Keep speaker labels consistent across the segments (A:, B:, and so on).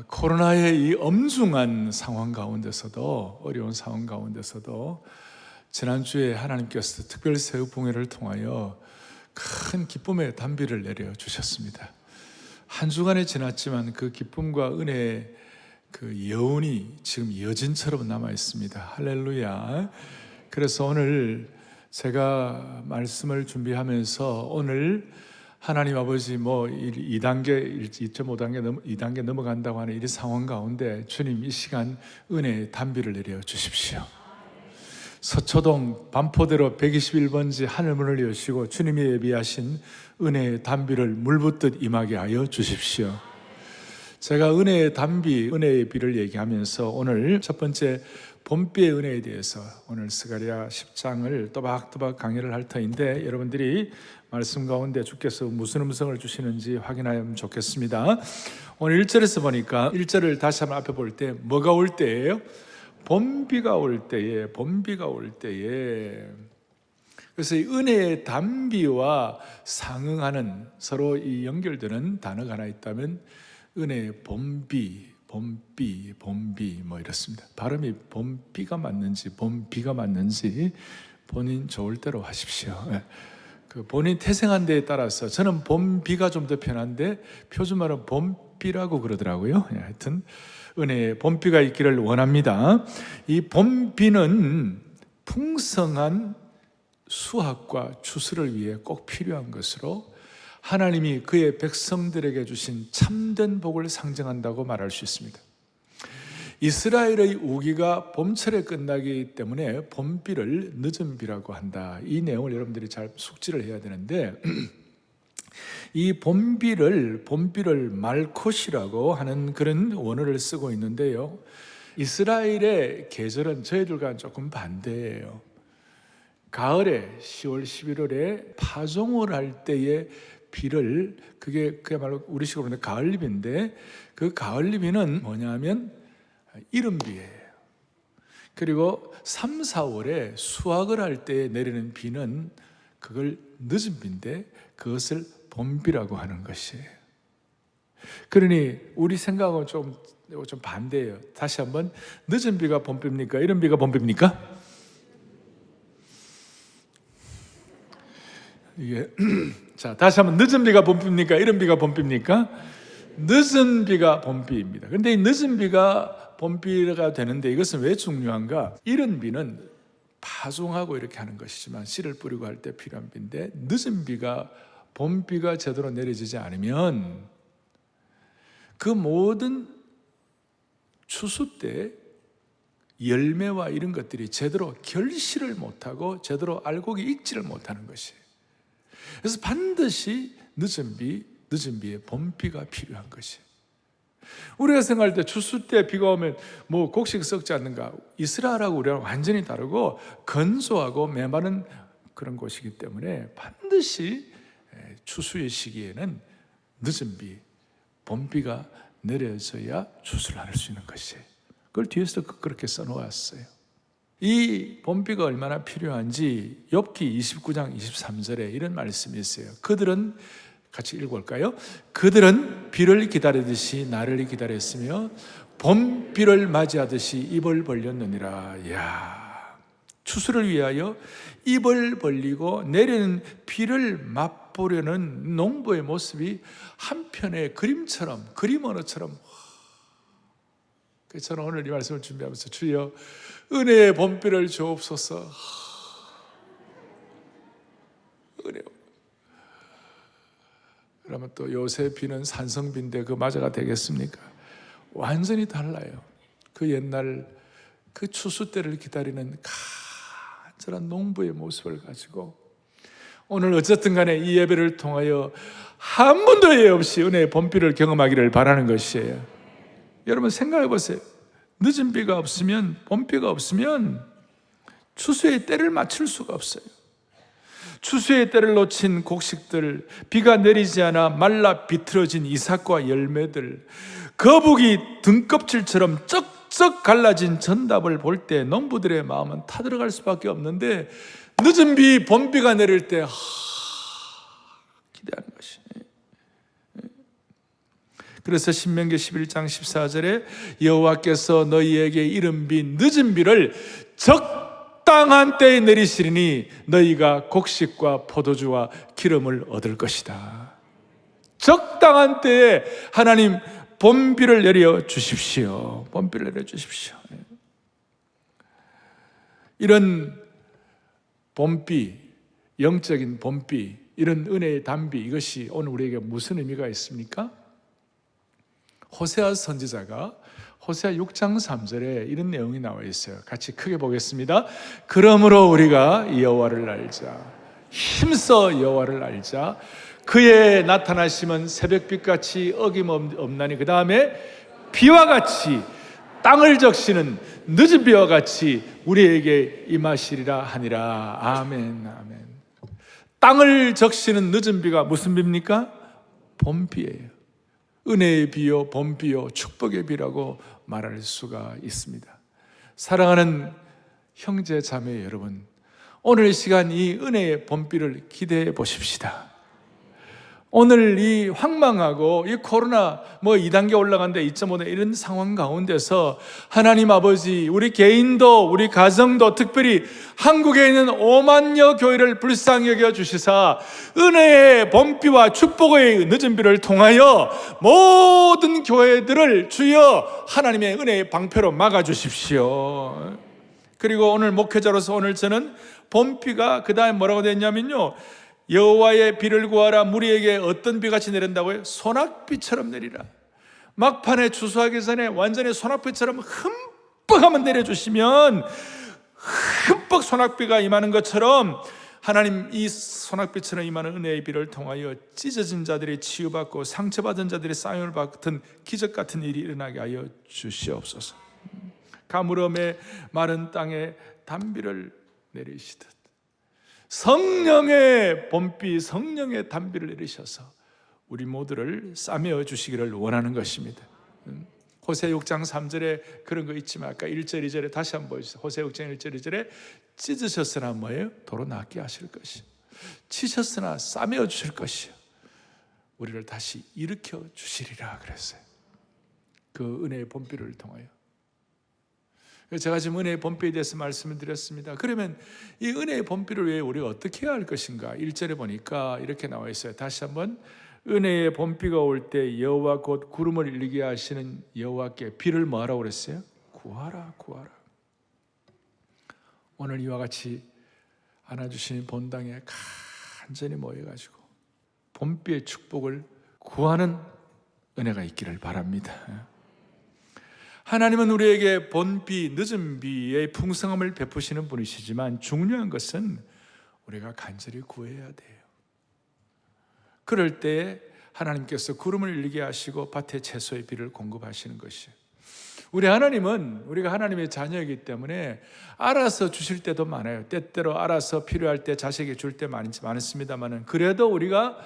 A: 코로나의 이 엄중한 상황 가운데서도, 어려운 상황 가운데서도 지난주에 하나님께서 특별 새우봉회를 통하여 큰 기쁨의 단비를 내려주셨습니다. 한 주간이 지났지만 그 기쁨과 은혜의 그 여운이 지금 여진처럼 남아 있습니다. 할렐루야. 그래서 오늘 제가 말씀을 준비하면서 오늘 하나님 아버지 2단계, 2.5단계 넘어간다고 하는 이 상황 가운데 주님 이 시간 은혜의 단비를 내려 주십시오. 서초동 반포대로 121번지 하늘문을 여시고 주님이 예비하신 은혜의 단비를 물붓듯 임하게 하여 주십시오. 제가 은혜의 단비, 은혜의 비를 얘기하면서 오늘 첫 번째 봄비의 은혜에 대해서 오늘 스가랴 10장을 또박또박 강의를 할 터인데, 여러분들이 말씀 가운데 주께서 무슨 음성을 주시는지 확인하면 좋겠습니다. 오늘 1절에서 보니까 1절을 다시 한번 앞에 볼 때 뭐가 올 때예요? 봄비가 올 때에, 봄비가 올 때에. 그래서 이 은혜의 단비와 상응하는 서로 이 연결되는 단어가 하나 있다면 은혜의 봄비, 봄비, 봄비 이렇습니다. 발음이 봄비가 맞는지 봄비가 맞는지 본인 좋을 대로 하십시오. 그 본인 태생한 데에 따라서 저는 봄비가 좀 더 편한데 표준말은 봄비라고 그러더라고요. 하여튼 은혜의 봄비가 있기를 원합니다. 이 봄비는 풍성한 수확과 추수를 위해 꼭 필요한 것으로 하나님이 그의 백성들에게 주신 참된 복을 상징한다고 말할 수 있습니다. 이스라엘의 우기가 봄철에 끝나기 때문에 봄비를 늦은 비라고 한다. 이 내용을 여러분들이 잘 숙지를 해야 되는데, 이 봄비를 말콧이라고 하는 그런 원어를 쓰고 있는데요, 이스라엘의 계절은 저희들과는 조금 반대예요. 가을에 10월, 11월에 파종을 할 때의 비를, 그야말로 우리식으로 가을비인데, 그 가을비는 뭐냐면 이른비예요. 그리고 3, 4월에 수확을 할 때 내리는 비는 그걸 늦은 비인데 그것을 봄비라고 하는 것이에요. 그러니 우리 생각은 좀 반대예요. 다시 한번, 늦은 비가 봄비입니까? 이른 비가 봄비입니까? 이게 자, 다시 한번, 늦은 비가 봄비입니까? 이른 비가 봄비입니까? 늦은 비가 봄비입니다. 그런데 이 늦은 비가 봄비가 되는데 이것은 왜 중요한가? 이른 비는 파종하고 이렇게 하는 것이지만 씨를 뿌리고 할 때 필요한 비인데, 늦은 비가, 봄비가 제대로 내려지지 않으면 그 모든 추수 때 열매와 이런 것들이 제대로 결실을 못하고 제대로 알곡이 익지를 못하는 것이에요. 그래서 반드시 늦은 비에 봄비가 필요한 것이에요. 우리가 생각할 때 추수 때 비가 오면 곡식 썩지 않는가? 이스라엘하고 우리랑 완전히 다르고 건조하고 메마른 그런 곳이기 때문에 반드시 추수의 시기에는 늦은 비, 봄비가 내려져야 추수를 할 수 있는 것이에요. 그걸 뒤에서 그렇게 써놓았어요. 이 봄비가 얼마나 필요한지 욥기 29장 23절에 이런 말씀이 있어요. 그들은, 같이 읽어볼까요? 그들은 비를 기다리듯이 나를 기다렸으며 봄비를 맞이하듯이 입을 벌렸느니라. 이야, 추수를 위하여 입을 벌리고 내리는 비를 맛보려는 농부의 모습이 한편의 그림처럼, 그림 언어처럼. 그래서 저는 오늘 이 말씀을 준비하면서 주여 은혜의 봄비를 주옵소서. 은혜. 그러면 또 요새 비는 산성비인데 그 맞아가 되겠습니까? 완전히 달라요. 그 옛날 그 추수 때를 기다리는 간절한 농부의 모습을 가지고 오늘 어쨌든 간에 이 예배를 통하여 한 번도 예외 없이 은혜의 봄비를 경험하기를 바라는 것이에요. 여러분 생각해 보세요. 늦은 비가 없으면, 봄비가 없으면 추수의 때를 맞출 수가 없어요. 추수의 때를 놓친 곡식들, 비가 내리지 않아 말라 비틀어진 이삭과 열매들, 거북이 등껍질처럼 쩍쩍 갈라진 전답을 볼 때 농부들의 마음은 타들어갈 수밖에 없는데, 늦은 비, 봄비가 내릴 때 기대하는 것이. 그래서 신명기 11장 14절에 여호와께서 너희에게 이른 비 늦은 비를 적당한 때에 내리시리니 너희가 곡식과 포도주와 기름을 얻을 것이다. 적당한 때에 하나님 봄비를 내려 주십시오. 봄비를 내려 주십시오. 이런 봄비, 영적인 봄비, 이런 은혜의 단비, 이것이 오늘 우리에게 무슨 의미가 있습니까? 호세아 선지자가 호세아 6장 3절에 이런 내용이 나와 있어요. 같이 크게 보겠습니다. 그러므로 우리가 여호와를 알자. 힘써 여호와를 알자. 그의 나타나심은 새벽빛같이 어김없나니 그 다음에 비와 같이 땅을 적시는 늦은 비와 같이 우리에게 임하시리라 하니라. 아멘, 아멘. 땅을 적시는 늦은 비가 무슨 비입니까? 봄비예요. 은혜의 비요, 봄비요, 축복의 비라고 말할 수가 있습니다. 사랑하는 형제 자매 여러분, 오늘 이 시간 이 은혜의 봄비를 기대해 보십시다. 오늘 이 황망하고 이 코로나 2단계 올라간다 2.5대 이런 상황 가운데서 하나님 아버지, 우리 개인도 우리 가정도 특별히 한국에 있는 5만여 교회를 불쌍히 여겨 주시사 은혜의 봄비와 축복의 늦은 비를 통하여 모든 교회들을 주여 하나님의 은혜의 방패로 막아 주십시오. 그리고 오늘 목회자로서 오늘 저는 봄비가 그 다음에 뭐라고 됐냐면요, 여호와의 비를 구하라. 무리에게 어떤 비같이 내린다고요? 소낙비처럼 내리라. 막판에 추수하기 전에 완전히 소낙비처럼 흠뻑 한번 내려주시면 흠뻑 소낙비가 임하는 것처럼 하나님 이 소낙비처럼 임하는 은혜의 비를 통하여 찢어진 자들이 치유받고 상처받은 자들이 싸움을 받은 기적 같은 일이 일어나게 하여 주시옵소서. 가물음의 마른 땅에 단비를 내리시듯 성령의 봄비, 성령의 단비를 내리셔서 우리 모두를 싸매어 주시기를 원하는 것입니다. 호세 6장 3절에 그런 거 있지만 아까 1절 2절에 다시 한번 보여주세요. 호세 6장 1절 2절에 찢으셨으나 뭐예요? 도로 낫게 하실 것이요, 치셨으나 싸매어 주실 것이요, 우리를 다시 일으켜 주시리라 그랬어요. 그 은혜의 봄비를 통하여. 제가 지금 은혜의 봄비에 대해서 말씀을 드렸습니다. 그러면 이 은혜의 봄비를 위해 우리가 어떻게 해야 할 것인가? 1절에 보니까 이렇게 나와 있어요. 다시 한번, 은혜의 봄비가 올 때 여호와 곧 구름을 일게 하시는 여호와께 비를 뭐하라고 그랬어요? 구하라, 구하라. 오늘 이와 같이 안아주신 본당에 간절히 모여가지고 봄비의 축복을 구하는 은혜가 있기를 바랍니다. 하나님은 우리에게 봄비, 늦은 비의 풍성함을 베푸시는 분이시지만 중요한 것은 우리가 간절히 구해야 돼요. 그럴 때 하나님께서 구름을 일게 하시고 밭에 채소의 비를 공급하시는 것이에요. 우리 하나님은 우리가 하나님의 자녀이기 때문에 알아서 주실 때도 많아요. 때때로 알아서 필요할 때 자식에게 줄 때 많습니다만, 그래도 우리가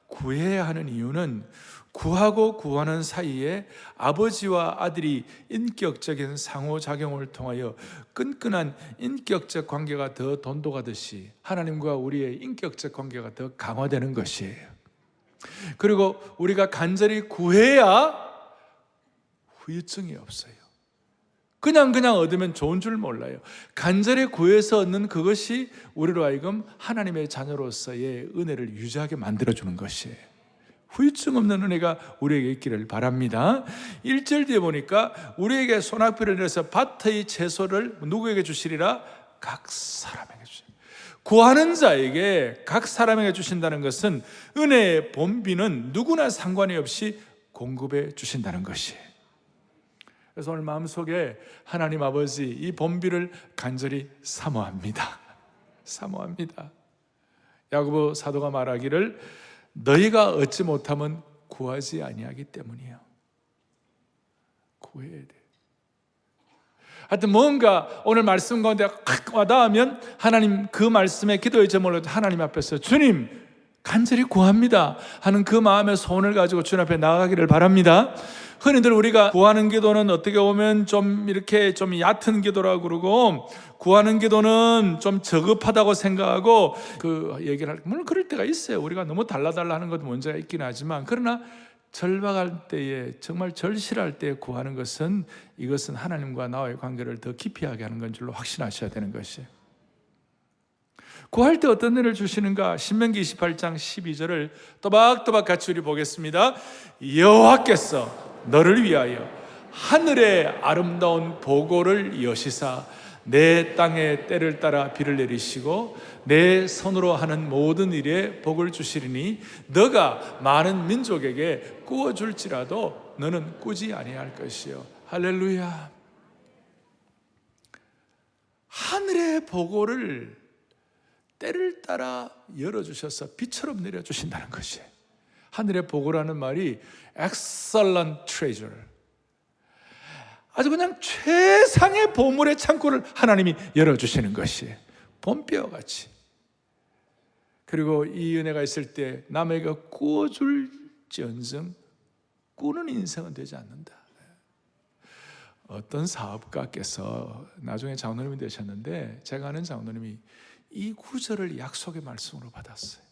A: 구해야 하는 이유는 구하고 구하는 사이에 아버지와 아들이 인격적인 상호작용을 통하여 끈끈한 인격적 관계가 더 돈독하듯이 하나님과 우리의 인격적 관계가 더 강화되는 것이에요. 그리고 우리가 간절히 구해야 후유증이 없어요. 그냥 얻으면 좋은 줄 몰라요. 간절히 구해서 얻는 그것이 우리로 하여금 하나님의 자녀로서의 은혜를 유지하게 만들어주는 것이에요. 후유증 없는 은혜가 우리에게 있기를 바랍니다. 1절 뒤에 보니까 우리에게 소낙비를 내려서 밭의 채소를 누구에게 주시리라? 각 사람에게 주시리라. 구하는 자에게 각 사람에게 주신다는 것은 은혜의 봄비는 누구나 상관이 없이 공급해 주신다는 것이에요. 그래서 오늘 마음속에 하나님 아버지 이 봄비를 간절히 사모합니다. 사모합니다. 야고보 사도가 말하기를 너희가 얻지 못하면 구하지 아니하기 때문이에요. 구해야 돼. 하여튼 뭔가 오늘 말씀 가운데 확 와닿으면 하나님 그 말씀에 기도의 제목을 하나님 앞에서 주님 간절히 구합니다 하는 그 마음의 소원을 가지고 주님 앞에 나아가기를 바랍니다. 흔히들 우리가 구하는 기도는 어떻게 보면 좀 이렇게 좀 얕은 기도라고 그러고 구하는 기도는 좀 저급하다고 생각하고 그 얘기를 할, 물론 그럴 때가 있어요. 우리가 너무 달라달라 하는 것도 문제가 있긴 하지만, 그러나 절박할 때에, 정말 절실할 때에 구하는 것은, 이것은 하나님과 나와의 관계를 더 깊이 하게 하는 건 줄로 확신하셔야 되는 것이에요. 구할 때 어떤 은혜를 주시는가? 신명기 28장 12절을 또박또박 같이 우리 보겠습니다. 여호와께서 너를 위하여 하늘의 아름다운 보고를 여시사 내 땅에 때를 따라 비를 내리시고 내 손으로 하는 모든 일에 복을 주시리니 너가 많은 민족에게 꾸어줄지라도 너는 꾸지 아니할 것이요. 할렐루야. 하늘의 보고를 때를 따라 열어주셔서 비처럼 내려주신다는 것이에요. 하늘의 보고라는 말이 excellent treasure, 아주 그냥 최상의 보물의 창고를 하나님이 열어주시는 것이에요. 봄비와 같이. 그리고 이 은혜가 있을 때 남에게 꾸어줄지언정 꾸는 인생은 되지 않는다. 어떤 사업가께서 나중에 장로님이 되셨는데, 제가 아는 장로님이 이 구절을 약속의 말씀으로 받았어요.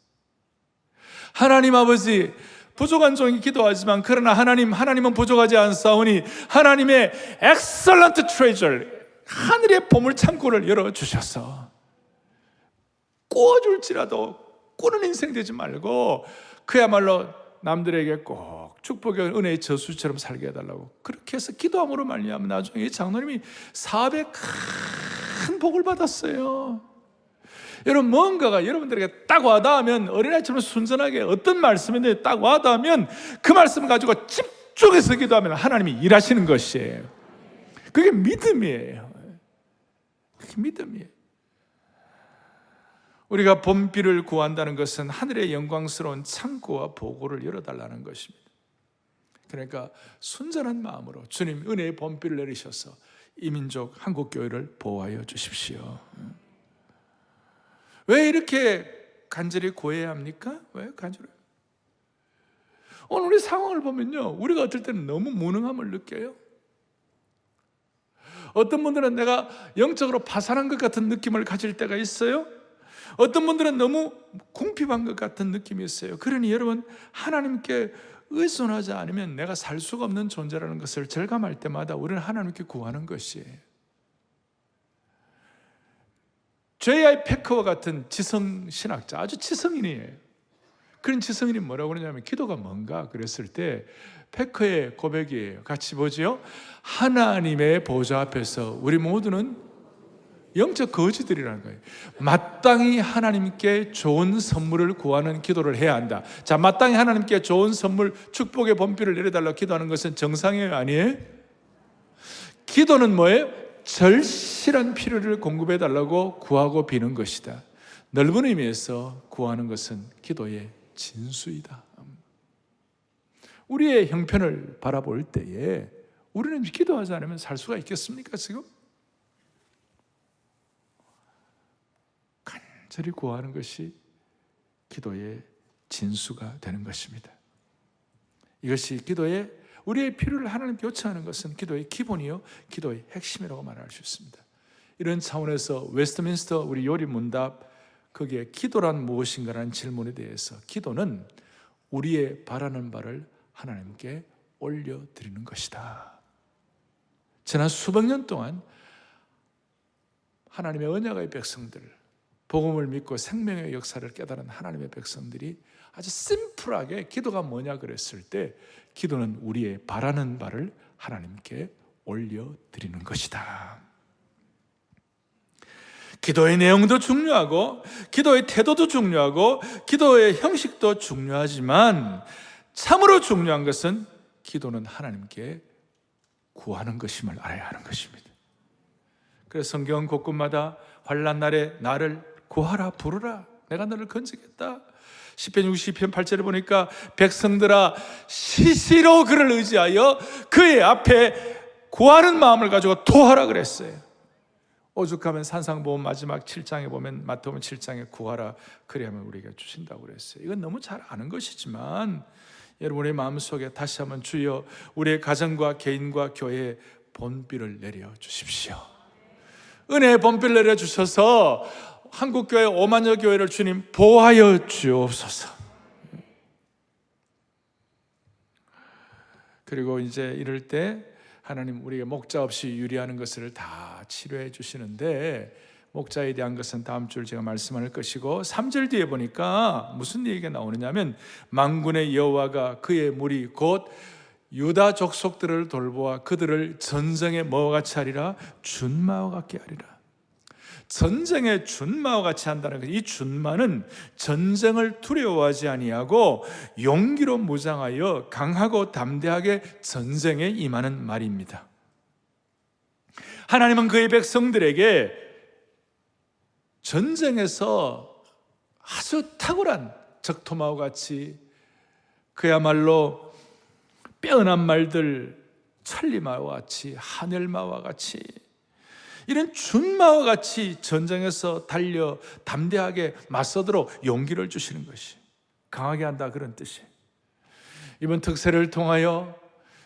A: 하나님 아버지, 부족한 종이 기도하지만 그러나 하나님은 부족하지 않사오니 하나님의 excellent treasure, 하늘의 보물 창고를 열어주셔서 꾸어줄지라도 꾸는 인생 되지 말고 그야말로 남들에게 꼭 축복의 은혜의 저수처럼 살게 해달라고 그렇게 해서 기도함으로 말미암아 나중에 이 장로님이 사업에 큰 복을 받았어요. 여러분, 뭔가가 여러분들에게 딱 와닿으면, 어린아이처럼 순전하게 어떤 말씀인데 딱 와닿으면 그 말씀을 가지고 집중해서 기도하면 하나님이 일하시는 것이에요. 그게 믿음이에요. 그게 믿음이에요. 우리가 봄비를 구한다는 것은 하늘의 영광스러운 창고와 보고를 열어달라는 것입니다. 그러니까 순전한 마음으로 주님 은혜의 봄비를 내리셔서 이 민족 한국교회를 보호하여 주십시오. 왜 이렇게 간절히 구해야 합니까? 왜 간절히? 오늘 우리 상황을 보면요, 우리가 어떨 때는 너무 무능함을 느껴요. 어떤 분들은 내가 영적으로 파산한 것 같은 느낌을 가질 때가 있어요. 어떤 분들은 너무 궁핍한 것 같은 느낌이 있어요. 그러니 여러분, 하나님께 의존하지 않으면 내가 살 수가 없는 존재라는 것을 절감할 때마다 우리는 하나님께 구하는 것이에요. J.I. 패커와 같은 지성 신학자, 아주 지성인이에요. 그런 지성인이 뭐라고 그러냐면, 기도가 뭔가 그랬을 때 패커의 고백이에요. 같이 보죠. 하나님의 보좌 앞에서 우리 모두는 영적 거지들이라는 거예요. 마땅히 하나님께 좋은 선물을 구하는 기도를 해야 한다. 자, 마땅히 하나님께 좋은 선물, 축복의 봄비를 내려달라고 기도하는 것은 정상이에요, 아니에요? 기도는 뭐예요? 절실한 필요를 공급해 달라고 구하고 비는 것이다. 넓은 의미에서 구하는 것은 기도의 진수이다. 우리의 형편을 바라볼 때에 우리는 기도하지 않으면 살 수가 있겠습니까? 지금 간절히 구하는 것이 기도의 진수가 되는 것입니다. 이것이 기도의, 우리의 필요를 하나님께 요청하는 것은 기도의 기본이요, 기도의 핵심이라고 말할 수 있습니다. 이런 차원에서 웨스트민스터 우리 요리 문답, 거기에 기도란 무엇인가라는 질문에 대해서, 기도는 우리의 바라는 바를 하나님께 올려드리는 것이다. 지난 수백 년 동안 하나님의 언약의 백성들, 복음을 믿고 생명의 역사를 깨달은 하나님의 백성들이 아주 심플하게 기도가 뭐냐 그랬을 때, 기도는 우리의 바라는 바를 하나님께 올려드리는 것이다. 기도의 내용도 중요하고 기도의 태도도 중요하고 기도의 형식도 중요하지만 참으로 중요한 것은 기도는 하나님께 구하는 것임을 알아야 하는 것입니다. 그래서 성경 곳곳마다 환난 날에 나를 구하라, 부르라, 내가 너를 건지겠다. 시편 60편 8절에 보니까 백성들아 시시로 그를 의지하여 그의 앞에 구하는 마음을 가지고 토하라 그랬어요. 오죽하면 산상보험 마지막 7장에 보면, 마태복음 7장에 구하라 그래야만 우리에게 주신다고 그랬어요. 이건 너무 잘 아는 것이지만 여러분의 마음속에 다시 한번 주여 우리의 가정과 개인과 교회에 본비를 내려 주십시오. 은혜의 본비를 내려 주셔서 한국교회 5만여 교회를 주님 보호하여 주옵소서. 그리고 이제 이럴 때 하나님 우리가 목자 없이 유리하는 것을 다 치료해 주시는데, 목자에 대한 것은 다음 주 제가 말씀할 것이고, 3절 뒤에 보니까 무슨 얘기가 나오느냐면, 만군의 여호와가 그의 무리 곧 유다 족속들을 돌보아 그들을 전쟁의 뭐와 같이 하리라? 준마와 같게 하리라. 전쟁의 준마와 같이 한다는 것, 이 준마는 전쟁을 두려워하지 아니하고 용기로 무장하여 강하고 담대하게 전쟁에 임하는 말입니다. 하나님은 그의 백성들에게 전쟁에서 아주 탁월한 적토마와 같이, 그야말로 빼어난 말들 천리마와 같이, 하늘마와 같이, 이런 준마와 같이 전쟁에서 달려 담대하게 맞서도록 용기를 주시는 것이, 강하게 한다, 그런 뜻이. 이번 특세를 통하여,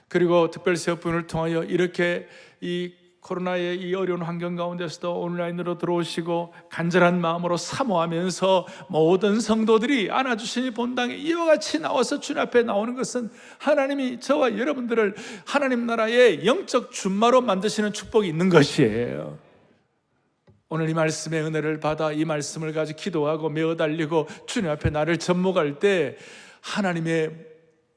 A: 그리고 특별사역분을 통하여 이렇게 이 코로나의 이 어려운 환경 가운데서도 온라인으로 들어오시고 간절한 마음으로 사모하면서 모든 성도들이 안아주시니 본당에 이와 같이 나와서 주님 앞에 나오는 것은 하나님이 저와 여러분들을 하나님 나라의 영적 준마로 만드시는 축복이 있는 것이에요. 오늘 이 말씀의 은혜를 받아 이 말씀을 가지고 기도하고 메어 달리고 주님 앞에 나를 접목할 때 하나님의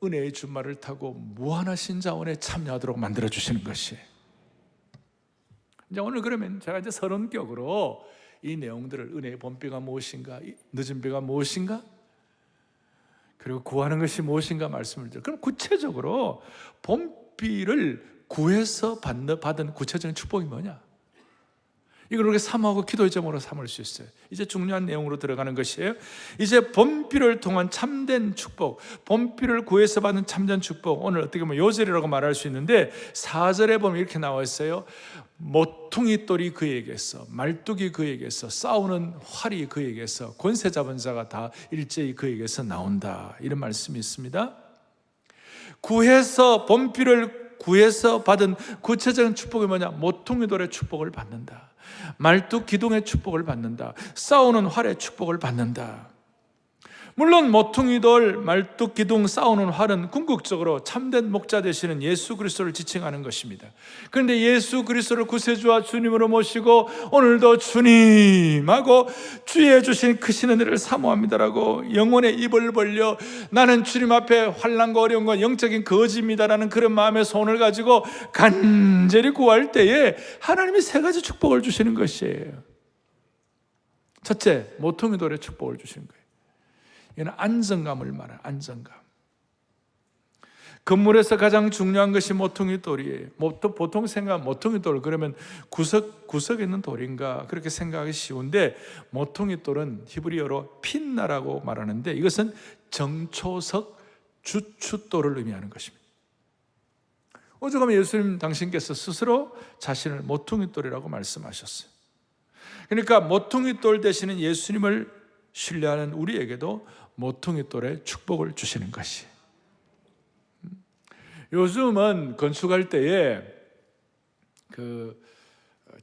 A: 은혜의 준마를 타고 무한하신 자원에 참여하도록 만들어주시는 것이에요. 이제 오늘 그러면 제가 이제 서론격으로 이 내용들을, 은혜의 본비가 무엇인가, 늦은 비가 무엇인가, 그리고 구하는 것이 무엇인가 말씀을 드려요. 그럼 구체적으로 본비를 구해서 받은 구체적인 축복이 뭐냐? 이걸 우리가 사모하고 기도의 제목으로 삼을 수 있어요. 이제 중요한 내용으로 들어가는 것이에요. 이제 본비를 통한 참된 축복, 본비를 구해서 받는 참된 축복, 오늘 어떻게 보면 요절이라고 말할 수 있는데 4절에 보면 이렇게 나와 있어요. 모퉁이 돌이 그에게서, 말뚝이 그에게서, 싸우는 활이 그에게서, 권세 잡은 자가 다 일제히 그에게서 나온다, 이런 말씀이 있습니다. 구해서, 본비를 구해서 받은 구체적인 축복이 뭐냐? 모퉁이 돌의 축복을 받는다, 말뚝 기둥의 축복을 받는다, 싸우는 활의 축복을 받는다. 물론 모퉁이돌, 말뚝 기둥, 싸우는 활은 궁극적으로 참된 목자 되시는 예수 그리스도를 지칭하는 것입니다. 그런데 예수 그리스도를 구세주와 주님으로 모시고 오늘도 주님하고 주의 주신 크신 은혜를 사모합니다라고 영혼의 입을 벌려 나는 주님 앞에 환난과 어려운 건 영적인 거지입니다라는 그런 마음의 손을 가지고 간절히 구할 때에 하나님이 세 가지 축복을 주시는 것이에요. 첫째, 모퉁이돌의 축복을 주시는 거예요. 이는 안정감을 말하는 안정감. 건물에서 가장 중요한 것이 모퉁이 돌이에요. 보통 생각 모퉁이 돌 그러면 구석에 있는 돌인가 그렇게 생각하기 쉬운데, 모퉁이 돌은 히브리어로 핀나라고 말하는데 이것은 정초석 주춧돌을 의미하는 것입니다. 오죽하면 예수님 당신께서 스스로 자신을 모퉁이 돌이라고 말씀하셨어요. 그러니까 모퉁이 돌 되시는 예수님을 신뢰하는 우리에게도 모퉁이 돌의 축복을 주시는 것이. 요즘은 건축할 때에 그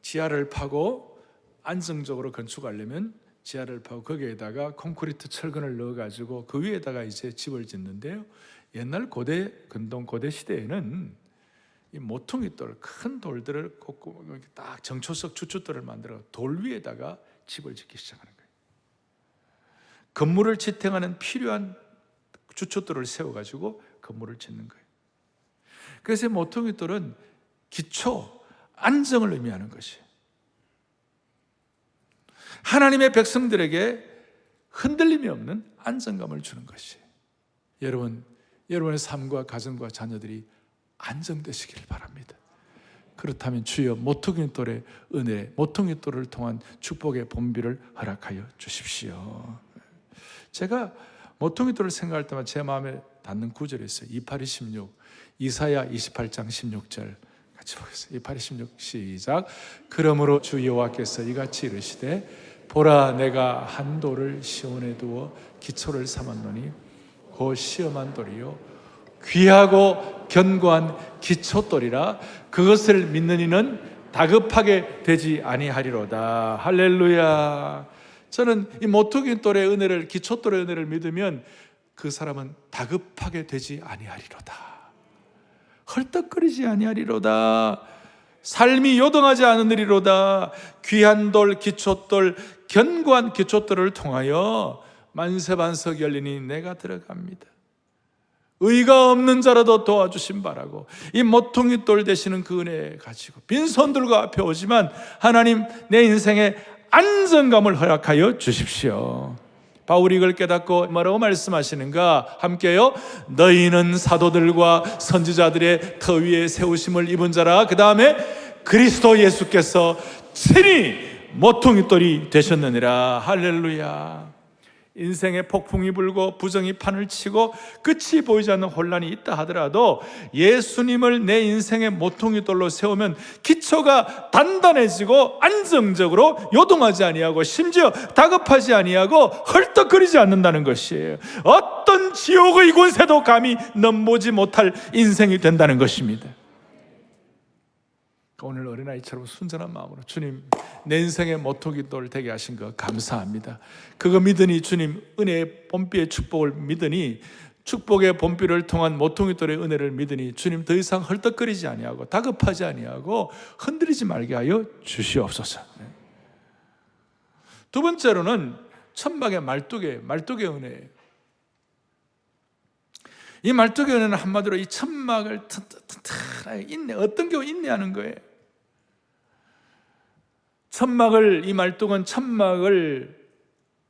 A: 지하를 파고 안정적으로 건축하려면 지하를 파고 거기에다가 콘크리트 철근을 넣어가지고 그 위에다가 이제 집을 짓는데요. 옛날 고대 근동 고대 시대에는 이 모퉁이 돌, 큰 돌들을 딱 정초석 주춧돌을 만들어 돌 위에다가 집을 짓기 시작하는 거예요. 건물을 지탱하는 필요한 주춧돌을 세워가지고 건물을 짓는 거예요. 그래서 모퉁이돌은 기초, 안정을 의미하는 것이에요. 하나님의 백성들에게 흔들림이 없는 안정감을 주는 것이에요. 여러분의 삶과 가정과 자녀들이 안정되시길 바랍니다. 그렇다면 주여 모퉁이돌의 은혜, 모퉁이돌을 통한 축복의 본비를 허락하여 주십시오. 제가 모퉁이돌을 생각할 때마다 제 마음에 닿는 구절이 있어요. 28-26, 이사야 28장 16절 같이 보겠습니다. 28-16 시작. 그러므로 주 여호와께서 이같이 이르시되 보라, 내가 한 돌을 시온에 두어 기초를 삼았노니 곧 시험한 돌이요 귀하고 견고한 기초돌이라 그것을 믿는 이는 다급하게 되지 아니하리로다. 할렐루야. 저는 이 모퉁이돌의 은혜를, 기초돌의 은혜를 믿으면 그 사람은 다급하게 되지 아니하리로다. 헐떡거리지 아니하리로다. 삶이 요동하지 않으리로다. 귀한 돌, 기초돌, 견고한 기초돌을 통하여 만세반석 열리니 내가 들어갑니다. 의가 없는 자라도 도와주심 바라고, 이 모퉁이 돌 되시는 그 은혜 가지고 빈손들과 앞에 오지만 하나님, 내 인생에 안정감을 허락하여 주십시오. 바울이 이걸 깨닫고 뭐라고 말씀하시는가? 함께요. 너희는 사도들과 선지자들의 터 위에 세우심을 입은 자라. 그 다음에 그리스도 예수께서 친히 모퉁이 돌이 되셨느니라. 할렐루야. 인생에 폭풍이 불고 부정이 판을 치고 끝이 보이지 않는 혼란이 있다 하더라도 예수님을 내 인생의 모퉁이 돌로 세우면 기초가 단단해지고 안정적으로 요동하지 아니하고 심지어 다급하지 아니하고 헐떡거리지 않는다는 것이에요. 어떤 지옥의 권세도 감히 넘보지 못할 인생이 된다는 것입니다. 오늘 어린아이처럼 순전한 마음으로 주님, 내 인생의 모퉁이 돌 되게 하신 거 감사합니다. 그거 믿으니 주님, 은혜의 봄비의 축복을 믿으니, 축복의 봄비를 통한 모퉁이 돌의 은혜를 믿으니 주님, 더 이상 헐떡거리지 아니하고 다급하지 아니하고 흔들리지 말게 하여 주시옵소서. 두 번째로는 천막의 말뚝의 은혜예요. 이 말뚝의 은혜는 한마디로 이 천막을 튼튼하게 인내, 어떤 경우 인내하는 거예요. 이 말뚝은 천막을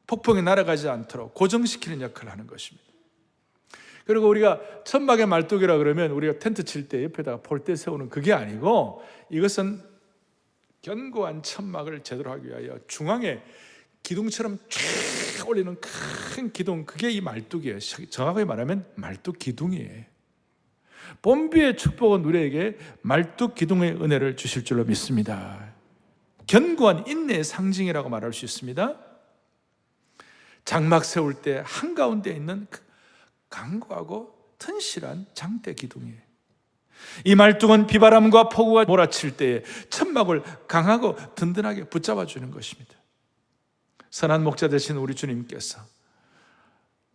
A: 폭풍이 날아가지 않도록 고정시키는 역할을 하는 것입니다. 그리고 우리가 천막의 말뚝이라 그러면 우리가 텐트 칠 때 옆에다가 폴대 세우는 그게 아니고, 이것은 견고한 천막을 제대로 하기 위하여 중앙에 기둥처럼 쫙 올리는 큰 기둥, 그게 이 말뚝이에요. 정확하게 말하면 말뚝 기둥이에요. 봄비의 축복은 우리에게 말뚝 기둥의 은혜를 주실 줄로 믿습니다. 견고한 인내의 상징이라고 말할 수 있습니다. 장막 세울 때 한가운데 있는 강고하고 튼실한 장대 기둥이에요. 이 말뚝은 비바람과 폭우가 몰아칠 때에 천막을 강하고 든든하게 붙잡아 주는 것입니다. 선한 목자 되신 우리 주님께서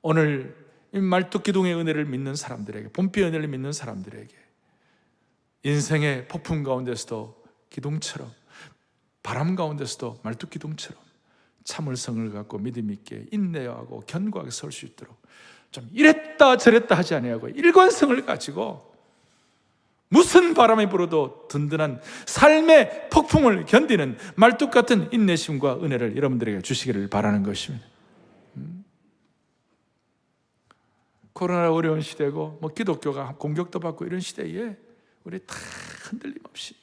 A: 오늘 이 말뚝 기둥의 은혜를 믿는 사람들에게, 봄비 은혜를 믿는 사람들에게 인생의 폭풍 가운데서도 기둥처럼, 바람 가운데서도 말뚝 기둥처럼 참을성을 갖고 믿음 있게 인내하고 견고하게 설 수 있도록 좀 이랬다 저랬다 하지 아니하고 일관성을 가지고 무슨 바람이 불어도 든든한 삶의 폭풍을 견디는 말뚝 같은 인내심과 은혜를 여러분들에게 주시기를 바라는 것입니다. 코로나 어려운 시대고 기독교가 공격도 받고 이런 시대에 우리 다 흔들림 없이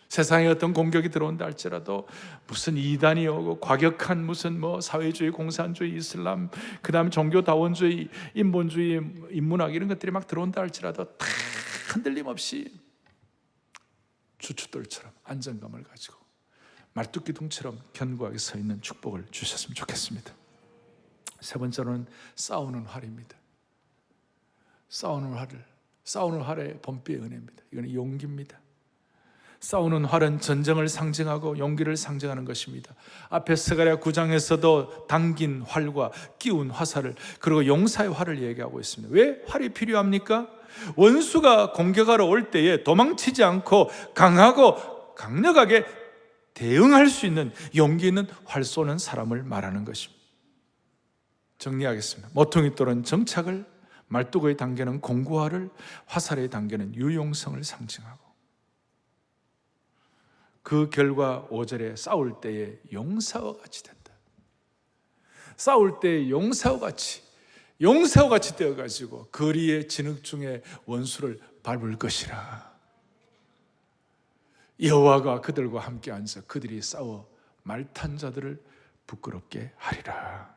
A: 세상에 어떤 공격이 들어온다 할지라도, 무슨 이단이 오고 과격한 무슨 사회주의, 공산주의, 이슬람, 그 다음에 종교다원주의, 인본주의, 인문학 이런 것들이 막 들어온다 할지라도 다 흔들림 없이 주춧돌처럼 안정감을 가지고 말뚝 기둥처럼 견고하게 서 있는 축복을 주셨으면 좋겠습니다. 세 번째로는 싸우는 활입니다. 싸우는 활의 봄비의 은혜입니다. 이건 용기입니다. 싸우는 활은 전쟁을 상징하고 용기를 상징하는 것입니다. 앞에 스가랴 9장에서도 당긴 활과 끼운 화살을, 그리고 용사의 활을 얘기하고 있습니다. 왜 활이 필요합니까? 원수가 공격하러 올 때에 도망치지 않고 강하고 강력하게 대응할 수 있는 용기 있는 활 쏘는 사람을 말하는 것입니다. 정리하겠습니다. 모퉁이돌은 정착을, 말뚝의 단계는 공고화를, 화살의 단계는 유용성을 상징하고, 그 결과 5절에 싸울 때에 용사와 같이 된다. 싸울 때에 용사와 같이 되어가지고 거리의 진흙중에 원수를 밟을 것이라. 여호와가 그들과 함께 앉아 그들이 싸워 말탄 자들을 부끄럽게 하리라.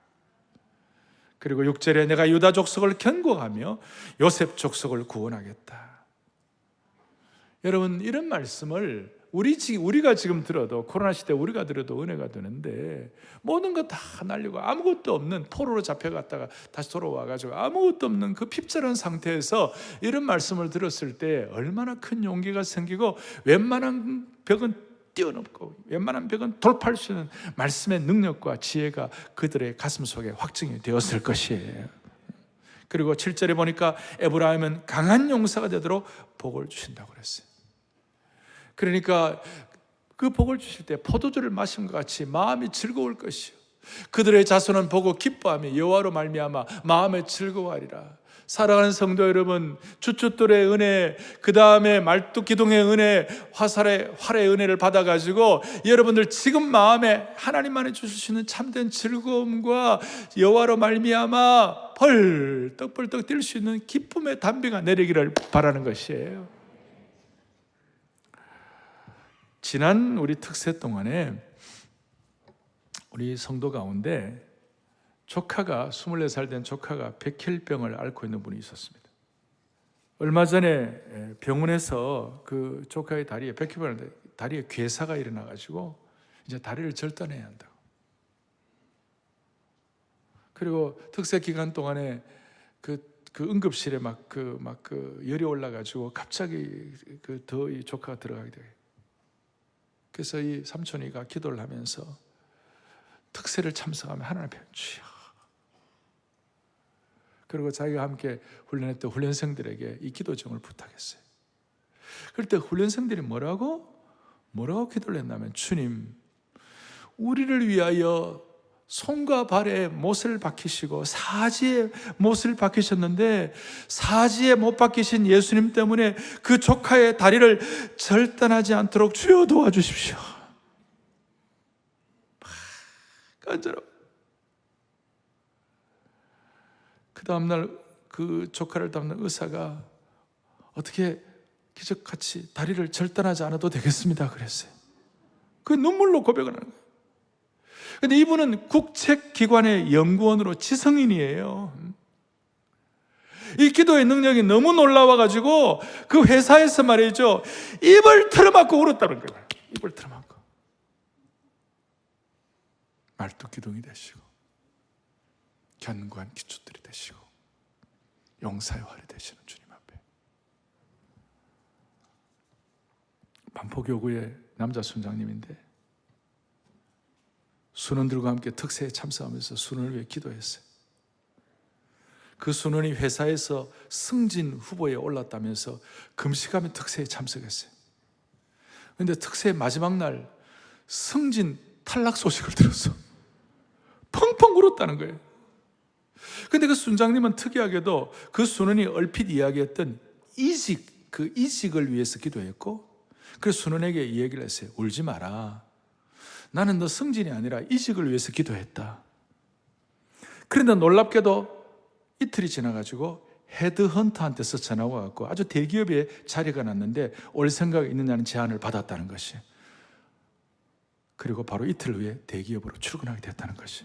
A: 그리고 6절에 내가 유다 족속을 견고하며 요셉 족속을 구원하겠다. 여러분, 이런 말씀을 우리가 지금 들어도, 코로나 시대 우리가 들어도 은혜가 되는데, 모든 거 다 날리고 아무것도 없는 포로로 잡혀갔다가 다시 돌아와가지고 아무것도 없는 그 핍절한 상태에서 이런 말씀을 들었을 때 얼마나 큰 용기가 생기고 웬만한 벽은 뛰어넘고 웬만한 벽은 돌파할 수 있는 말씀의 능력과 지혜가 그들의 가슴 속에 확증이 되었을 것이에요. 그리고 7절에 보니까 에브라임은 강한 용사가 되도록 복을 주신다고 그랬어요. 그러니까 그 복을 주실 때 포도주를 마신 것 같이 마음이 즐거울 것이요, 그들의 자손은 보고 기뻐하며 여호와로 말미암아 마음에 즐거워하리라. 사랑하는 성도 여러분, 주춧돌의 은혜, 그 다음에 말뚝기둥의 은혜, 활의 은혜를 받아가지고 여러분들 지금 마음에 하나님만이 주실 수 있는 참된 즐거움과 여호와로 말미암아 벌떡벌떡 뛸 수 있는 기쁨의 담비가 내리기를 바라는 것이에요. 지난 우리 특세 동안에 우리 성도 가운데 조카가 24살 된 조카가 백혈병을 앓고 있는 분이 있었습니다. 얼마 전에 병원에서 그 조카의 다리에 백혈병을 다리에 괴사가 일어나가지고 이제 다리를 절단해야 한다고. 그리고 특세 기간 동안에 그 응급실에 열이 올라가지고 갑자기 이 조카가 들어가게 돼요. 그래서 이 삼촌이가 기도를 하면서 특세를 참석하며 하나님 앞에 주여, 그리고 자기가 함께 훈련했던 훈련생들에게 이 기도 제목을 부탁했어요. 그럴 때 훈련생들이 뭐라고 기도를 했냐면, 주님, 우리를 위하여 손과 발에 못을 박히시고 사지에 못을 박히셨는데 사지에 못 박히신 예수님 때문에 그 조카의 다리를 절단하지 않도록 주여 도와주십시오. 간절하고, 그 다음날 그 조카를 담는 의사가 어떻게 기적같이 다리를 절단하지 않아도 되겠습니다 그랬어요. 그 눈물로 고백을 하는 거예요. 근데 이분은 국책기관의 연구원으로 지성인이에요. 이 기도의 능력이 너무 놀라워가지고 그 회사에서 말이죠, 입을 틀어막고 울었다는 거예요. 입을 틀어막고 말뚝기둥이 되시고 견고한 기초들이 되시고 용사의 활이 되시는 주님 앞에, 반포교구의 남자 순장님인데 순원들과 함께 특세에 참석하면서 순원을 위해 기도했어요. 그 순원이 회사에서 승진 후보에 올랐다면서 금식하며 특세에 참석했어요. 그런데 특세의 마지막 날 승진 탈락 소식을 들었어. 펑펑 울었다는 거예요. 근데 그 순장님은 특이하게도 그 순원이 얼핏 이야기했던 이직을 위해서 기도했고, 그래서 순원에게 이 얘기를 했어요. 울지 마라. 나는 너 승진이 아니라 이직을 위해서 기도했다. 그런데 놀랍게도 이틀이 지나가지고 헤드헌터한테서 전화가 왔고 아주 대기업에 자리가 났는데 올 생각이 있느냐는 제안을 받았다는 것이, 그리고 바로 이틀 후에 대기업으로 출근하게 됐다는 것이.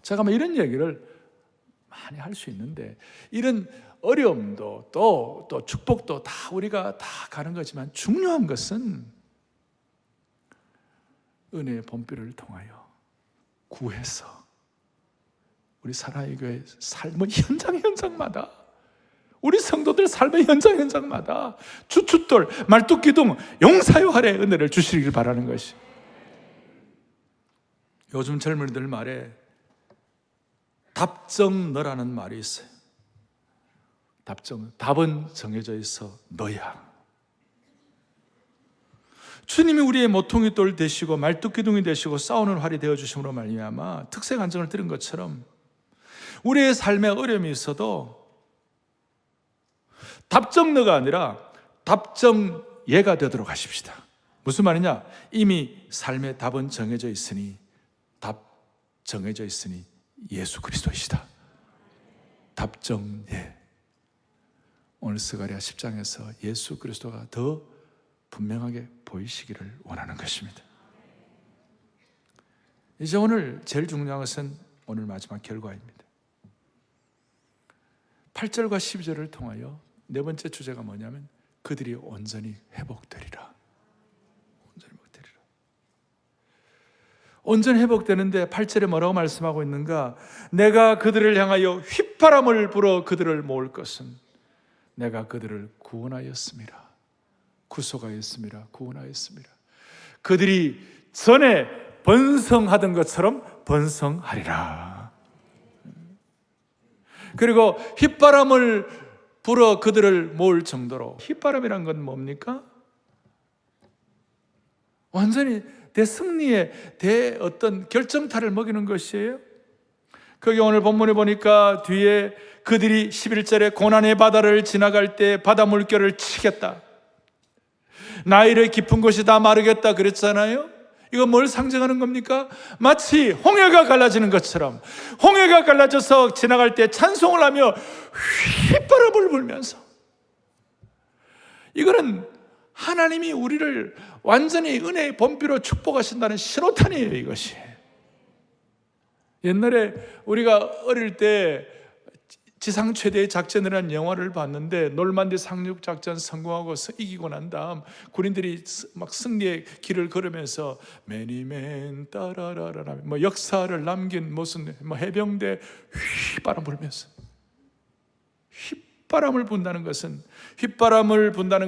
A: 잠깐만, 이런 얘기를 많이 할 수 있는데, 이런 어려움도 또 축복도 다 우리가 다 가는 거지만 중요한 것은 은혜의 본비를 통하여 구해서 우리 사랑의 교회 삶의 현장마다, 우리 성도들 삶의 현장마다 주춧돌, 말뚝기둥, 용사의 활의 은혜를 주시길 바라는 것이. 요즘 젊은이들 말에 답정너라는 말이 있어요. 답은 정해져 있어 너야. 주님이 우리의 모퉁이 돌 되시고 말뚝기둥이 되시고 싸우는 활이 되어주심으로 말미암아 특세 간증을 들은 것처럼 우리의 삶에 어려움이 있어도 답정너가 아니라 답정예가 되도록 하십시다. 무슨 말이냐? 이미 삶의 답은 정해져 있으니, 예수 그리스도이시다. 답정예. 오늘 스가랴 10장에서 예수 그리스도가 더 분명하게 보이시기를 원하는 것입니다. 이제 오늘 제일 중요한 것은 오늘 마지막 결과입니다. 8절과 12절을 통하여 네 번째 주제가 뭐냐면 그들이 온전히 회복되리라. 온전히 회복되는데 8절에 뭐라고 말씀하고 있는가? 내가 그들을 향하여 휘파람을 불어 그들을 모을 것은 내가 그들을 구원하였습니다. 구원하였습니다. 그들이 전에 번성하던 것처럼 번성하리라. 그리고 휘바람을 불어 그들을 모을 정도로. 휘바람이란 건 뭡니까? 완전히 대승리의 어떤 결정타를 먹이는 것이에요. 거기 오늘 본문에 보니까 뒤에 그들이 11절에 고난의 바다를 지나갈 때 바다 물결을 치겠다, 나일의 깊은 곳이 다 마르겠다 그랬잖아요. 이거 뭘 상징하는 겁니까? 마치 홍해가 갈라지는 것처럼, 홍해가 갈라져서 지나갈 때 찬송을 하며 휘바람을 불면서, 이거는 하나님이 우리를 완전히 은혜의 범비로 축복하신다는 신호탄이에요. 이것이 옛날에 우리가 어릴 때 지상 최대의 작전이라는 영화를 봤는데, 놀만디 상륙 작전 성공하고 이기고 난 다음 군인들이 막 승리의 길을 걸으면서 매니맨 따라라라 뭐 역사를 남긴 무슨 뭐 해병대 휘바람 불면서, 휘바람을 분다는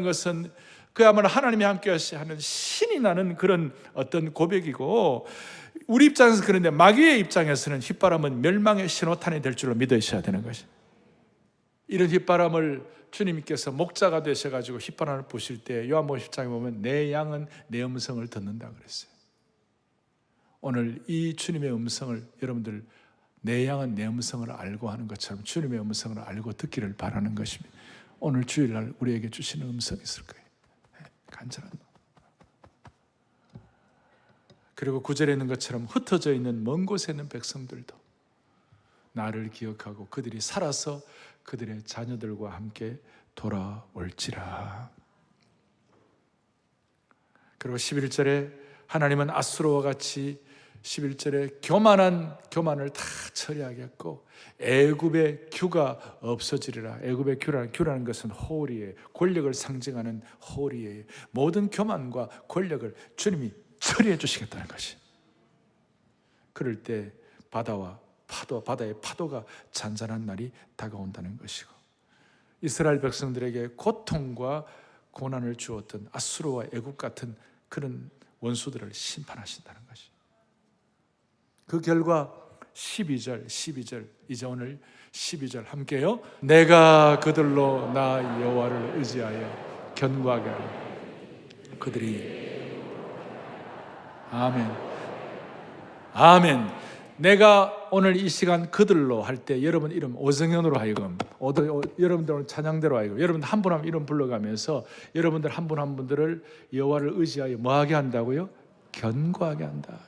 A: 것은 그야말로 하나님이 함께 하는 신이 나는 그런 어떤 고백이고, 우리 입장에서 그런데 마귀의 입장에서는 휘바람은 멸망의 신호탄이 될 줄로 믿으셔야 되는 것이. 이런 휘바람을 주님께서 목자가 되셔가지고 휘바람을 부실 때 요한복음 10장에 보면 내 양은 내 음성을 듣는다 그랬어요. 오늘 이 주님의 음성을 여러분들, 내 양은 내 음성을 알고 하는 것처럼 주님의 음성을 알고 듣기를 바라는 것입니다. 오늘 주일날 우리에게 주시는 음성이 있을 거예요. 간절한 마음. 그리고 9절에 있는 것처럼 흩어져 있는 먼 곳에 있는 백성들도 나를 기억하고 그들이 살아서 그들의 자녀들과 함께 돌아올지라. 그리고 11절에 하나님은 아수르와 같이 11절에 교만을 다 처리하겠고 애굽의 규가 없어지리라. 애굽의 규라는 것은 호리예요. 권력을 상징하는 호리예요. 모든 교만과 권력을 주님이 처리해 주시겠다는 것이. 그럴 때 바다의 파도가 잔잔한 날이 다가온다는 것이고, 이스라엘 백성들에게 고통과 고난을 주었던 아수르와 애굽 같은 그런 원수들을 심판하신다는 것이. 그 결과 12절 이제 오늘 12절 함께요. 내가 그들로 나 여호와를 의지하여 견고하게 하라. 그들이 아멘. 내가 오늘 이 시간 그들로 할 때 여러분 이름 오정현으로 하여금, 여러분들 오늘 찬양대로 하여금, 여러분들 한 분 한 분 이름 불러가면서 여러분들 한 분 한 분들을 여호와를 의지하여 뭐하게 한다고요? 견고하게 한다.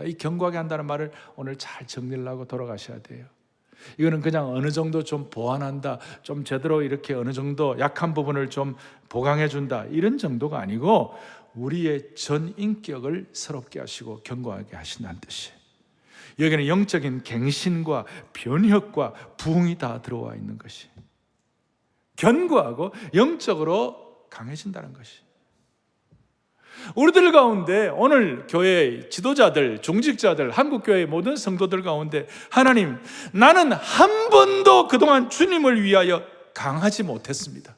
A: 이 견고하게 한다는 말을 오늘 잘 정리를 하고 돌아가셔야 돼요. 이거는 그냥 어느 정도 좀 보완한다, 좀 제대로 이렇게 어느 정도 약한 부분을 좀 보강해 준다, 이런 정도가 아니고 우리의 전 인격을 새롭게 하시고 견고하게 하신다는 뜻이에요. 여기는 영적인 갱신과 변혁과 부흥이 다 들어와 있는 것이, 견고하고 영적으로 강해진다는 것이. 우리들 가운데 오늘 교회 지도자들, 중직자들, 한국교회의 모든 성도들 가운데 하나님, 나는 한 번도 그동안 주님을 위하여 강하지 못했습니다.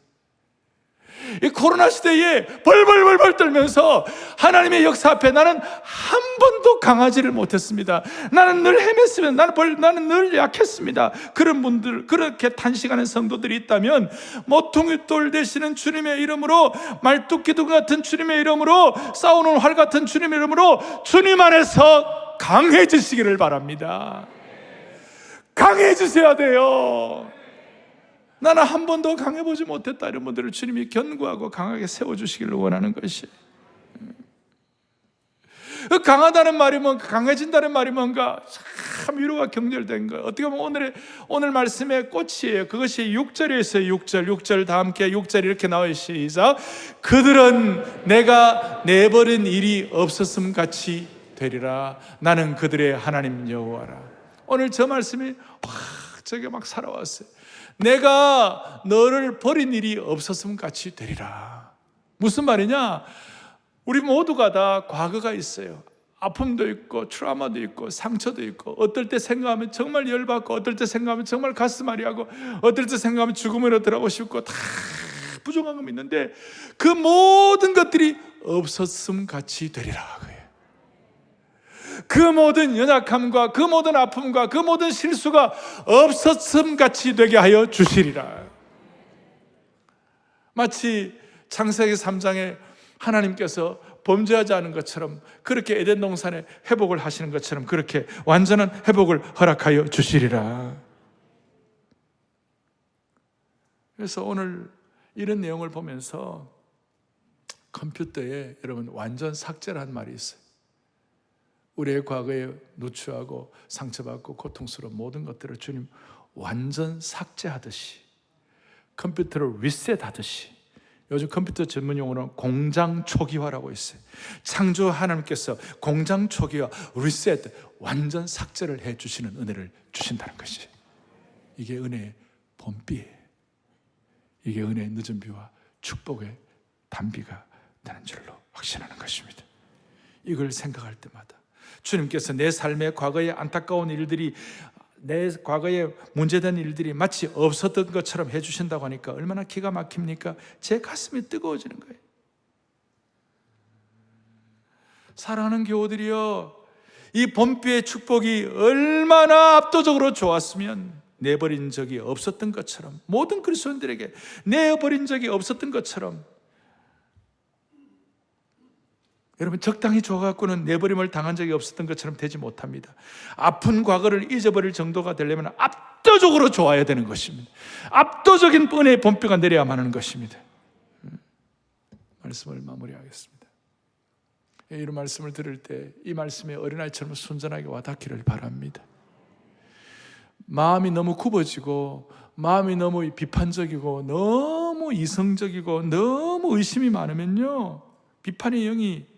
A: 이 코로나 시대에 벌벌 떨면서 하나님의 역사 앞에 나는 한 번도 강하지를 못했습니다. 나는 늘 헤맸습니다. 나는 늘 약했습니다. 그런 분들, 그렇게 탄식하는 성도들이 있다면 모퉁이 돌 되시는 주님의 이름으로, 말뚝기둥 같은 주님의 이름으로, 싸우는 활 같은 주님의 이름으로 주님 안에서 강해지시기를 바랍니다. 강해지셔야 돼요. 나는 한 번도 강해보지 못했다, 이런 분들을 주님이 견고하고 강하게 세워주시기를 원하는 것이. 강하다는 말이 뭔가, 강해진다는 말이 뭔가 참 위로가 경절된 거예요. 어떻게 보면 오늘 말씀의 꽃이에요. 그것이 6절에 있어요. 6절 다 함께 6절 이렇게 나와요. 시작. 그들은 내가 내버린 일이 없었음 같이 되리라. 나는 그들의 하나님 여호와라. 오늘 저 말씀이 저게 막 살아왔어요. 내가 너를 버린 일이 없었음 같이 되리라. 무슨 말이냐? 우리 모두가 다 과거가 있어요. 아픔도 있고 트라우마도 있고 상처도 있고, 어떨 때 생각하면 정말 열받고, 어떨 때 생각하면 정말 가슴 아리하고, 어떨 때 생각하면 죽음으로 들어가고 싶고, 다 부족한 건 있는데 그 모든 것들이 없었음 같이 되리라. 그 모든 연약함과 그 모든 아픔과 그 모든 실수가 없었음 같이 되게 하여 주시리라. 마치 창세기 3장에 하나님께서 범죄하지 않은 것처럼, 그렇게 에덴 동산에 회복을 하시는 것처럼 그렇게 완전한 회복을 허락하여 주시리라. 그래서 오늘 이런 내용을 보면서 컴퓨터에 여러분 완전 삭제라는 말이 있어요. 우리의 과거에 누추하고 상처받고 고통스러운 모든 것들을 주님 완전 삭제하듯이, 컴퓨터를 리셋하듯이, 요즘 컴퓨터 전문 용어로는 공장 초기화라고 있어요. 창조 하나님께서 공장 초기화, 리셋, 완전 삭제를 해주시는 은혜를 주신다는 것이, 이게 은혜의 본비예요. 이게 은혜의 늦은 비와 축복의 단비가 되는 줄로 확신하는 것입니다. 이걸 생각할 때마다 주님께서 내 삶의 과거의 안타까운 일들이, 내 과거에 문제된 일들이 마치 없었던 것처럼 해주신다고 하니까 얼마나 기가 막힙니까? 제 가슴이 뜨거워지는 거예요. 사랑하는 교우들이여, 이 본비의 축복이 얼마나 압도적으로 좋았으면 내버린 적이 없었던 것처럼, 모든 그리스도인들에게 내버린 적이 없었던 것처럼, 여러분 적당히 좋아갖고는 내버림을 당한 적이 없었던 것처럼 되지 못합니다. 아픈 과거를 잊어버릴 정도가 되려면 압도적으로 좋아야 되는 것입니다. 압도적인 은혜의 본비가 내려야만 하는 것입니다. 말씀을 마무리하겠습니다. 이런 말씀을 들을 때 이 말씀에 어린아이처럼 순전하게 와닿기를 바랍니다. 마음이 너무 굽어지고, 마음이 너무 비판적이고, 너무 이성적이고, 너무 의심이 많으면요, 비판의 영이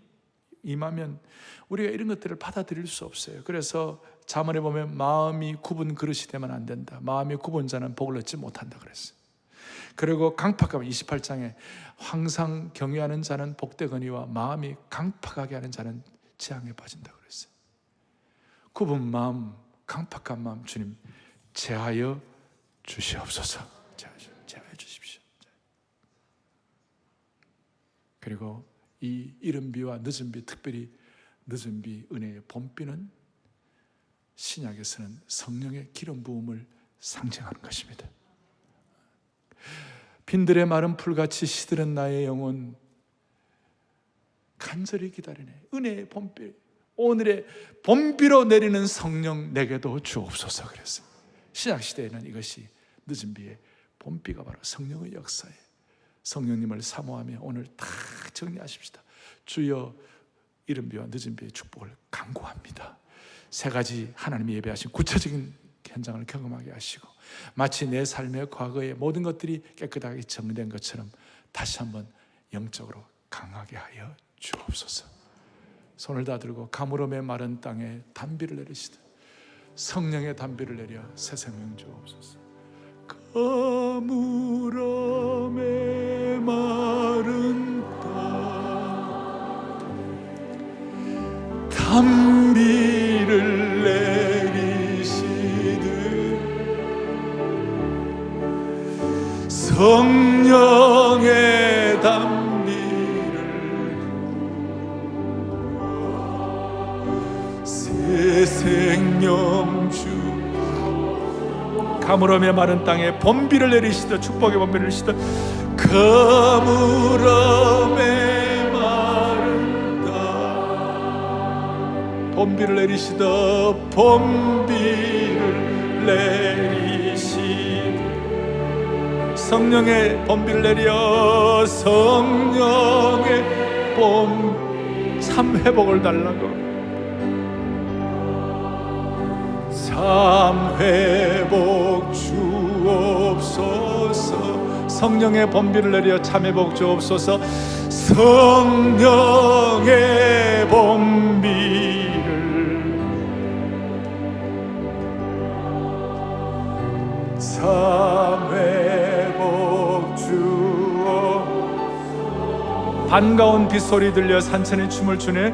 A: 임하면 우리가 이런 것들을 받아들일 수 없어요. 그래서 잠언에 보면 마음이 굽은 그릇이 되면 안 된다. 마음이 굽은 자는 복을 얻지 못한다 그랬어요. 그리고 강팍하면 28장에 항상 경외하는 자는 복되거니와 마음이 강팍하게 하는 자는 재앙에 빠진다 그랬어요. 굽은 마음, 강팍한 마음 주님 제하여 주시옵소서. 제하여 주십시오. 그리고 이 이른 비와 늦은 비, 특별히 늦은 비, 은혜의 봄비는 신약에서는 성령의 기름 부음을 상징하는 것입니다. 빈들의 마른 풀같이 시들은 나의 영혼 간절히 기다리네. 은혜의 봄비, 오늘의 봄비로 내리는 성령 내게도 주옵소서 그랬어요. 신약시대에는 이것이 늦은 비의 봄비가 바로 성령의 역사예요. 성령님을 사모하며 오늘 다 정리하십시다. 주여 이른 비와 늦은 비의 축복을 간구합니다. 세 가지 하나님이 예배하신 구체적인 현장을 경험하게 하시고, 마치 내 삶의 과거의 모든 것들이 깨끗하게 정리된 것처럼 다시 한번 영적으로 강하게 하여 주옵소서. 손을 다 들고 가물음의 마른 땅에 단비를 내리시듯 성령의 단비를 내려 새 생명 주옵소서. 가물음의 마른 땅 단비를 내리시듯 성령의 단비를 새 생명 주 가물음의 마른 땅에 봄비를 내리시듯 축복의 봄비를 내리시듯 가물음의 마른 땅 봄비를 내리시듯 봄비를 내리시듯 성령의 봄비를 내려 성령의 봄 참 회복을 달라고 참 회복 주옵소서. 성령의 번비를 내려 참 회복 주옵소서. 성령의 번비를 참 회복 주옵소서. 반가운 빗소리 들려 산천에 춤을 추네.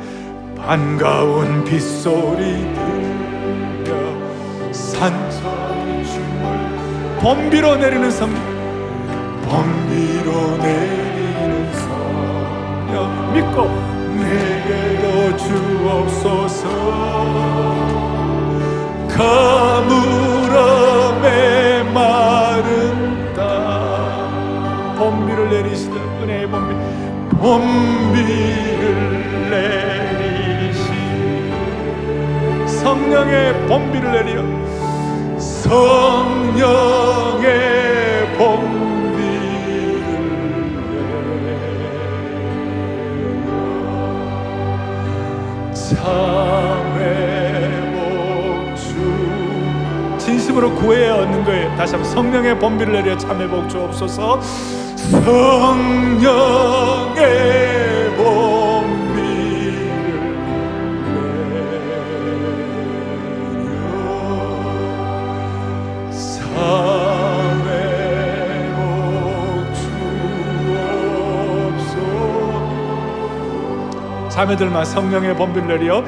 A: 반가운 빗소리 산천의 춤을 번비로 내리는 성령 번비로 내리는 성령 믿고 내게도 주옵소서. 주옵소서. 가물음에 마른 땅 봄비를 내리시듯 은혜의 봄비를 내리시. 성령의 봄비를 내려 성령의 봄비를 내려 참회 복주 진심으로 구해야 얻는 거예요. 다시 한번 성령의 봄비를 내려 참회 복주 없소서. 성령의 봄비를 내려 참회 복주 없소. 자매들만 성령의 봄비를 내려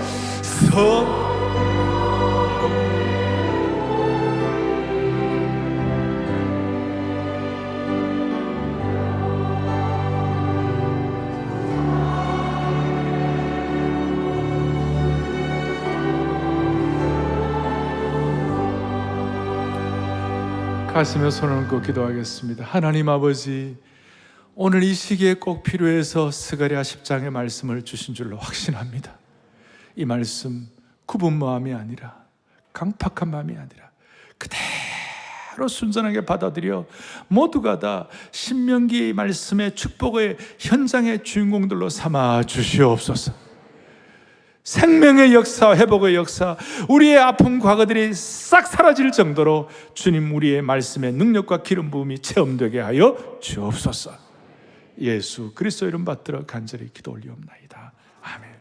A: 가슴에 손을 얹고 기도하겠습니다. 하나님 아버지, 오늘 이 시기에 꼭 필요해서 스가랴 10장의 말씀을 주신 줄로 확신합니다. 이 말씀 굽은 마음이 아니라 강팍한 마음이 아니라 그대로 순전하게 받아들여 모두가 다 신명기 말씀의 축복의 현장의 주인공들로 삼아 주시옵소서. 생명의 역사, 회복의 역사, 우리의 아픈 과거들이 싹 사라질 정도로 주님 우리의 말씀의 능력과 기름 부음이 체험되게 하여 주옵소서. 예수 그리스도 이름 받들어 간절히 기도 올리옵나이다. 아멘.